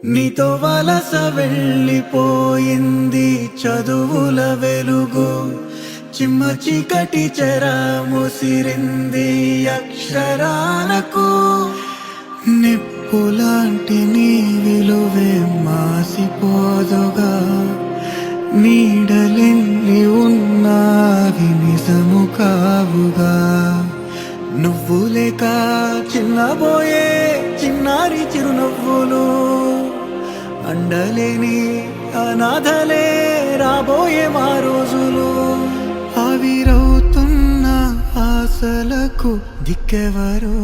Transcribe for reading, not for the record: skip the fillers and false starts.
నీతో వలస వెళ్ళిపోయింది చదువుల వెలుగు, చిమ్మ చీకటి చెర ముసిరింది అక్షరాలకు. నిప్పులాంటి నీ విలువే మాసిపోదుగా, నీడలెన్ని ఉన్నావి నిజము కావుగా. నువ్వు లేక చిన్నబోయే చిన్నారి చిరునవ్వులు, అండలేని అనాథలే రాబోయే మా రోజులు. ఆవిరవుతున్న ఆశలకు దిక్కెవరు?